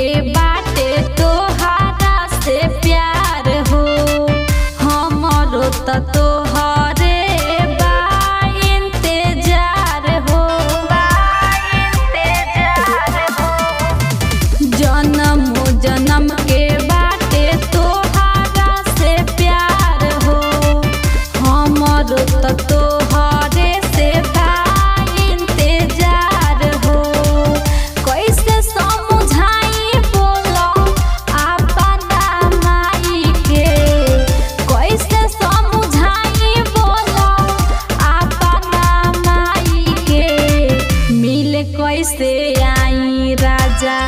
के बाटे तोहरा से प्यार हो, हमरो त तोहरे बा इंतजार हो। जन्म जन्म के बाटे तोहरा से प्यार हो, हमरो त तोहरे से बा इंतजार हो। कैसे समझाई बोलो अपना माई के, कैसे समझाई बोलो अपना माई के। मिले कैसे आई राजा